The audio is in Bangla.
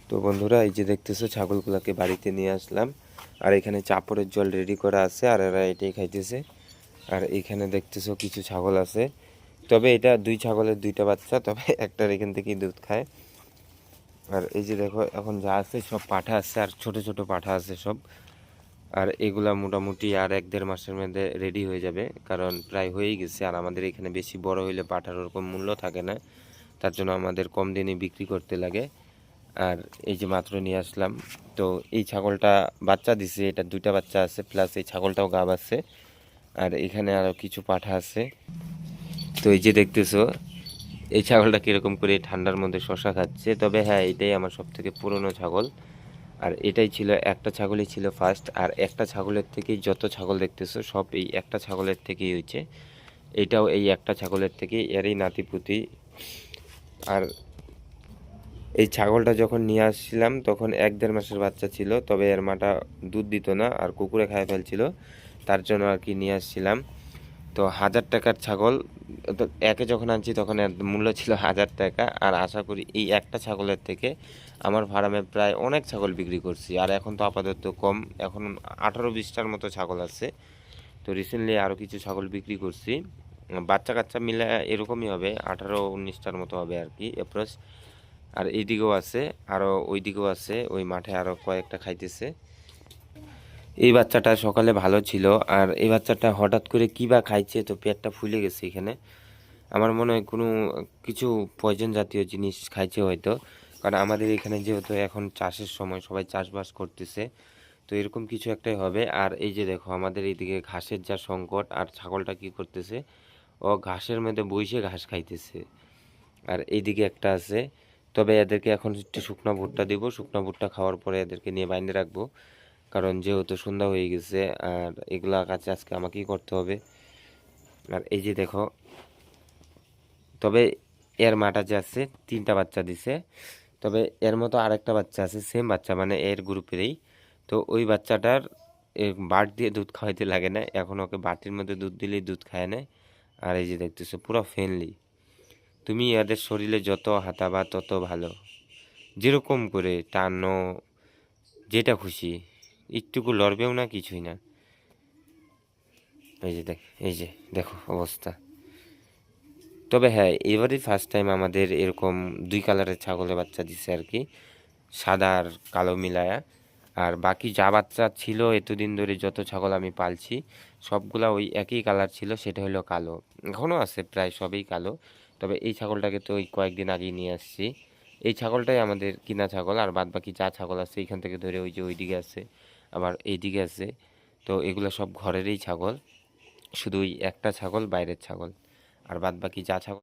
তো বন্ধুরা, এই যে দেখতেছো ছাগলগুলোকে বাড়িতে নিয়ে আসলাম। আর এখানে চাপড়ের জল রেডি করা আছে, আর এরা এটাই খাইতেছে। আর এখানে দেখতেছো কিছু ছাগল আছে, তবে এটা দুই ছাগলের দুইটা বাচ্চা, তবে একটার এখান থেকেই দুধ খায়। আর এই যে দেখো, এখন যা আছে সব পাঠা আছে, আর ছোট ছোট পাঠা আছে সব। আর এগুলা মোটামুটি আর 1-1.5 মাসের মধ্যে রেডি হয়ে যাবে, কারণ প্রায় হয়েই গেছে। আর আমাদের এখানে বেশি বড় হইলে পাঠার ওরকম মূল্য থাকে না, তার জন্য আমাদের কম দিনে বিক্রি করতে লাগে। আর এই যে মাত্র নিয়ে আসলাম, তো এই ছাগলটা বাচ্চা দিছে, এটা দুইটা বাচ্চা আছে, প্লাস এই ছাগলটাও গাব আছে। আর এখানে আরও কিছু পাঠা আছে। তো এই যে দেখতেছো এই ছাগলটা কীরকম করে ঠান্ডার মধ্যে শশা খাচ্ছে। তবে হ্যাঁ, এটাই আমার সব থেকে পুরনো ছাগল। আর এটাই ছিল, একটা ছাগলই ছিল ফার্স্ট। আর একটা ছাগলের থেকেই যত ছাগল দেখতেছো সব এই একটা ছাগলের থেকেই হয়েছে। এটাও এই একটা ছাগলের থেকেই, এরই নাতিপুতি। আর এই ছাগলটা যখন নিয়ে আসছিলাম তখন 1-1.5 মাসের বাচ্চা ছিল, তবে এর মাটা দুধ দিত না আর কুকুরে খায় ফেলছিল, তার জন্য আর কি নিয়ে আসছিলাম। তো 1000 টাকার ছাগল, তো একে যখন আনছি তখন এর মূল্য ছিল 1000 টাকা। আর আশা করি এই একটা ছাগলের থেকে আমার ফার্মে প্রায় অনেক ছাগল বিক্রি করছি। আর এখন তো আপাতত কম, এখন 18-20টার মতো ছাগল আছে। তো রিসেন্টলি আরও কিছু ছাগল বিক্রি করছি, বাচ্চা কাচ্চা মিলে এরকমই হবে, 18-19টার মতো হবে আর কি অ্যাপ্রক্স। আর এইদিকেও আছে, আরও ওই দিকেও আছে, ওই মাঠে আরও কয়েকটা খাইতেছে। এই বাচ্চাটা সকালে ভালো ছিল, আর এই বাচ্চাটা হঠাৎ করে কী বা খাইছে, তো পেটটা ফুলে গেছে এখানে। আমার মনে হয় কোনো কিছু পয়জন জাতীয় জিনিস খাইছে হয়তো, কারণ আমাদের এখানে যেহেতু এখন চাষের সময়, সবাই চাষবাস করতেছে, তো এরকম কিছু একটাই হবে। আর এই যে দেখো, আমাদের এইদিকে ঘাসের যা সংকট, আর ছাগলটা কি করতেছে, ও ঘাসের মধ্যে বসে ঘাস খাইতেছে। আর এইদিকে একটা আছে, তবে এদেরকে এখন একটু শুকনো ভুট্টা দিব, শুকনো ভুট্টা খাওয়ার পরে এদেরকে নিয়ে বাইন্ধে রাখবো, কারণ যেহেতু সন্ধ্যা হয়ে গেছে আর এগুলা কাছে আজকে আমাকেই করতে হবে। আর এই যে দেখো, তবে এর মাটা যে আছে 3টা বাচ্চা দিছে, তবে এর মতো আরেকটা বাচ্চা আছে, সেম বাচ্চা মানে এর গ্রুপেরই। তো ওই বাচ্চাটার বাট দিয়ে দুধ খাওয়াইতে লাগে না, এখন ওকে বাটির মধ্যে দুধ দিলেই দুধ খায় না। আর এই যে দেখতেছো পুরো ফ্রেন্ডলি, তুমি এদের শরীরে যত হাতাবা তত ভালো, যেরকম করে টানো, যেটা খুশি, একটুকু লড়বেও না, কিছুই না। এই যে এই যে দেখো অবস্থা। তবে হ্যাঁ, এবারই ফার্স্ট টাইম আমাদের এরকম 2 কালারের ছাগলের বাচ্চা দিছে আর কি, সাদা আর কালো মিলায়া। আর বাকি যা বাচ্চা ছিল এতদিন ধরে, যত ছাগল আমি পালছি সবগুলা ওই একই কালার ছিল, সেটা হলো কালো। এখনও আছে, প্রায় সবই কালো। তবে এই ছাগলটাকে তো ওই কয়েকদিন আগেই নিয়ে আসছি। এই ছাগলটাই আমাদের কিনা ছাগল, আর বাদ বাকি যা ছাগল আছে এখান থেকে ধরে ওই যে ওইদিকে আছে, আবার এইদিকে আছে, তো এগুলো সব ঘরেরই ছাগল। শুধু ওই একটা ছাগল বাইরের ছাগল, আর বাদ বাকি যা ছাগল